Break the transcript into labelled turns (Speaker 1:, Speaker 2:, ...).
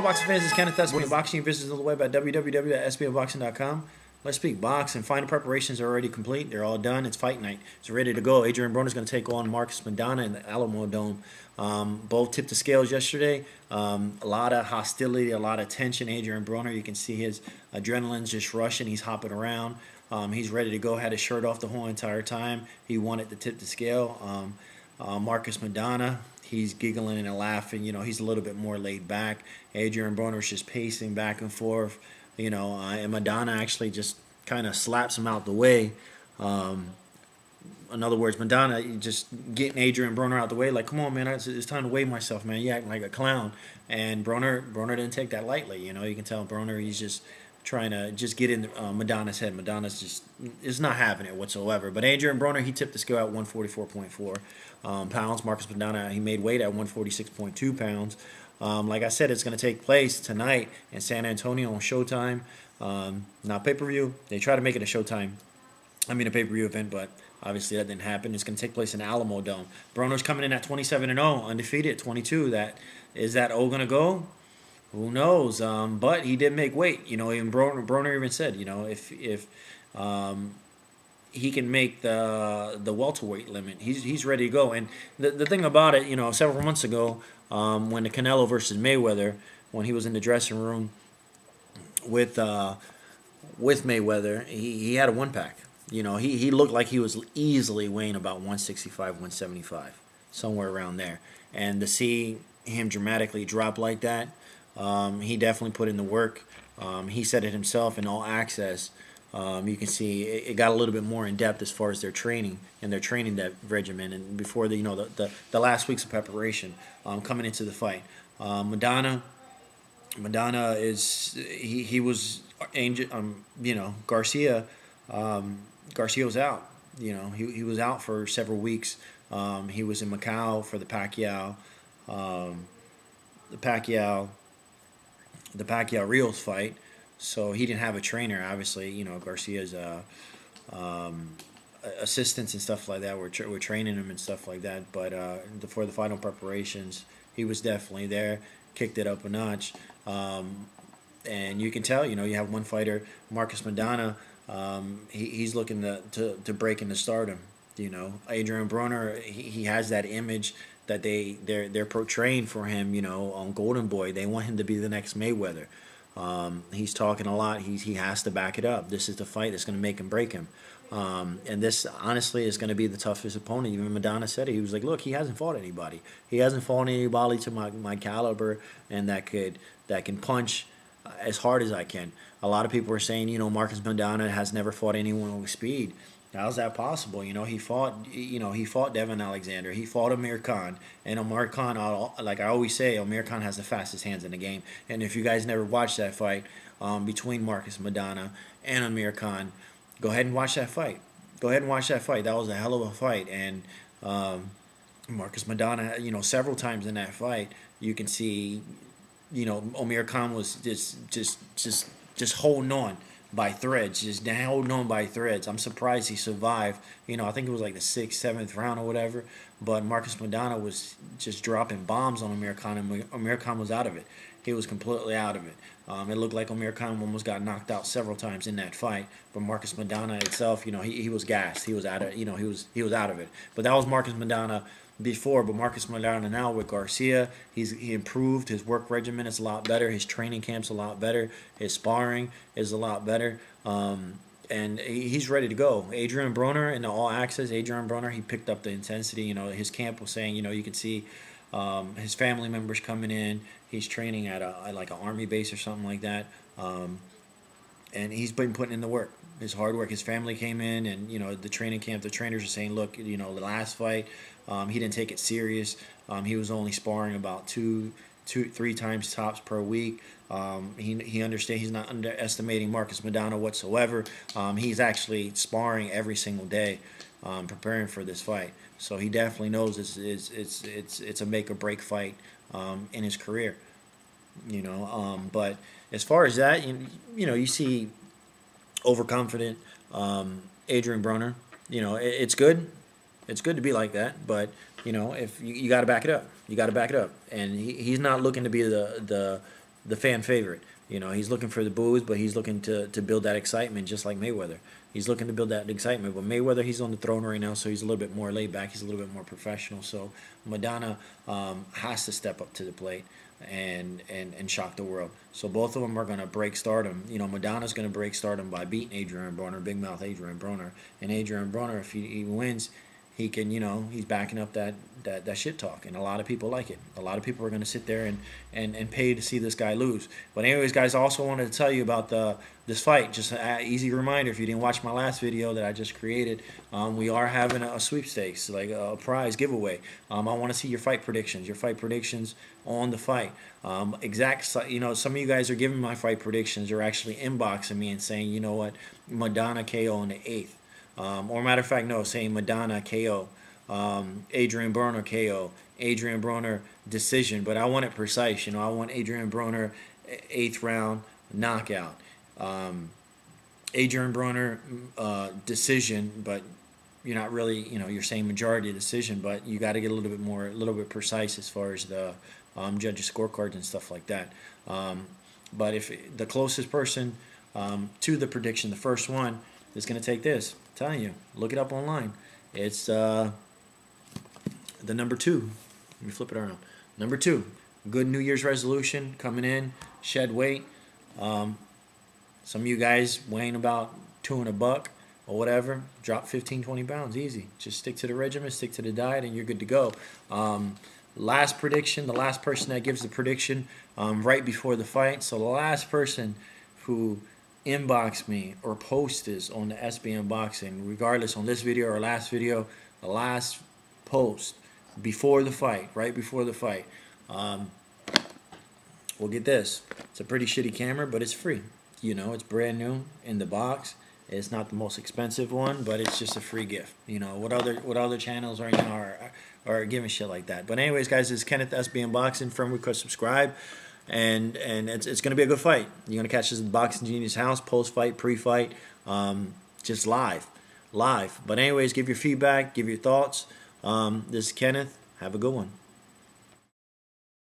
Speaker 1: boxing fans? It's Kenneth, SBN Boxing. You visit the web at www.sbnboxing.com. Let's speak boxing. Final preparations are already complete. They're all done. It's fight night. It's ready to go. Adrien Broner is going to take on Marcus Maidana in the Alamodome. Both tipped the scales yesterday. A lot of hostility, a lot of tension. Adrien Broner, you can see his adrenaline's just rushing. He's hopping around. He's ready to go. Had his shirt off the whole entire time. He wanted to tip the scale. Marcus Maidana, he's giggling and laughing. You know, he's a little bit more laid back. Adrien Broner's just pacing back and forth. You know, and Maidana actually just kind of slaps him out the way. In other words, Maidana just getting Adrien Broner out the way. Like, come on, man, it's time to weigh myself, man. You acting like a clown. And Broner didn't take that lightly. You know, you can tell Broner, he's just trying to just get in Maidana's head. Maidana's just is not having it whatsoever. But Adrien Broner, he tipped the scale at 144.4 pounds. Marcus Maidana, he made weight at 146.2 pounds. Like I said, it's going to take place tonight in San Antonio on Showtime. Not pay-per-view. They try to make it a Showtime. I mean a pay-per-view event, but obviously that didn't happen. It's going to take place in Alamodome. Broner's coming in at 27-0, undefeated at 22. Is that O going to go? Who knows? But he did make weight. You know, even Broner even said, you know, if he can make the welterweight limit, he's ready to go. And the thing about it, you know, several months ago, when the Canelo versus Mayweather, when he was in the dressing room with Mayweather, he had a one-pack. You know, he looked like he was easily weighing about 165, 175, somewhere around there. And to see him dramatically drop like that, he definitely put in the work. He said it himself in All Access. You can see it got a little bit more in depth as far as their training and their training that regimen, and before the last weeks of preparation coming into the fight. Maidana is he was Garcia. Garcia was out. You know, he was out for several weeks. He was in Macau for the Pacquiao Rios fight. So he didn't have a trainer. Obviously, you know, Garcia's assistants and stuff like that were training him and stuff like that. But for the final preparations, he was definitely there, kicked it up a notch. And you can tell, you know, you have one fighter, Marcus Maidana, he's looking to break into stardom. You know, Adrien Broner, he has that image that they're portraying for him, you know, on Golden Boy. They want him to be the next Mayweather. He's talking a lot. He has to back it up. This is the fight that's going to make him break him. And this, honestly, is going to be the toughest opponent. Even Maidana said it. He was like, look, he hasn't fought anybody. He hasn't fought anybody to my caliber and that can punch as hard as I can. A lot of people are saying, you know, Marcus Maidana has never fought anyone with speed. How's that possible? You know, he fought Devin Alexander. He fought Amir Khan. And Amir Khan, like I always say, Amir Khan has the fastest hands in the game. And if you guys never watched that fight between Marcus Maidana and Amir Khan, go ahead and watch that fight. Go ahead and watch that fight. That was a hell of a fight. And Marcus Maidana, you know, several times in that fight, you can see, you know, Amir Khan was just holding on by threads, just holding on by threads. I'm surprised he survived. You know, I think it was like the 6th, 7th round or whatever. But Marcus Maidana was just dropping bombs on Amir Khan, and Amir Khan was out of it. He was completely out of it. It looked like Amir Khan almost got knocked out several times in that fight. But Marcus Maidana itself, you know, he was gassed. He was out of, you know, he was out of it. But that was Marcus Maidana before. But Marcus Maidana now with Garcia, he improved. His work regimen is a lot better. His training camp's a lot better. His sparring is a lot better. And he's ready to go. Adrien Broner in the All Access, Adrien Broner, he picked up the intensity. You know, his camp was saying, you know, you could see his family members coming in. He's training at like an army base or something like that. And he's been putting in the work, his hard work. His family came in, and, you know, the training camp, the trainers are saying, look, you know, the last fight, he didn't take it serious. He was only sparring about 2-3 times tops per week. He understands he's not underestimating Marcus Maidana whatsoever. He's actually sparring every single day, preparing for this fight. So he definitely knows it's a make or break fight in his career. You know, but as far as that, you know, you see overconfident Adrien Broner. You know, it's good. It's good to be like that, but, you know, if you got to back it up, you got to back it up. And he's not looking to be the the fan favorite. You know, he's looking for the boos, but he's looking to build that excitement, just like Mayweather. He's looking to build that excitement. But Mayweather, he's on the throne right now, so he's a little bit more laid back. He's a little bit more professional. So Maidana has to step up to the plate and shock the world. So both of them are going to break stardom. You know, Maidana's going to break stardom by beating Adrien Broner, big mouth Adrien Broner. And Adrien Broner, if he wins, he can, you know, he's backing up that shit talk, and a lot of people like it. A lot of people are going to sit there and pay to see this guy lose. But anyways, guys, I also wanted to tell you about this fight. Just an easy reminder, if you didn't watch my last video that I just created, we are having a sweepstakes, like a prize giveaway. I want to see your fight predictions on the fight. You know, some of you guys are giving my fight predictions. You're actually inboxing me and saying, you know what, Maidana KO in the 8th. Or matter of fact, no, saying Maidana KO, Adrien Broner KO, Adrien Broner decision. But I want it precise. You know, I want Adrien Broner 8th round knockout. Adrien Broner decision, but you're not really, you know, you're saying majority decision, but you got to get a little bit precise as far as the judges' scorecards and stuff like that. But if the closest person to the prediction, the first one, is going to take this. I'm telling you, look it up online. It's the number 2. Let me flip it around. Number 2, good New Year's resolution coming in. Shed weight. Some of you guys weighing about 2 and a buck or whatever. Drop 15, 20 pounds, easy. Just stick to the regimen, stick to the diet, and you're good to go. Last prediction, the last person that gives the prediction right before the fight. So the last person who inbox me or post this on the SB Unboxing, regardless on this video or last video, the last post before the fight, right before the fight, we'll get this. It's a pretty shitty camera, but it's free. You know, it's brand new in the box. It's not the most expensive one, but it's just a free gift. You know, what other channels right now are giving shit like that? But anyways, guys, this is Kenneth SB Unboxing. Friend request, subscribe. And it's going to be a good fight. You're going to catch this at the Boxing Genius house, post-fight, pre-fight, just live. But anyways, give your feedback, give your thoughts. This is Kenneth. Have a good one.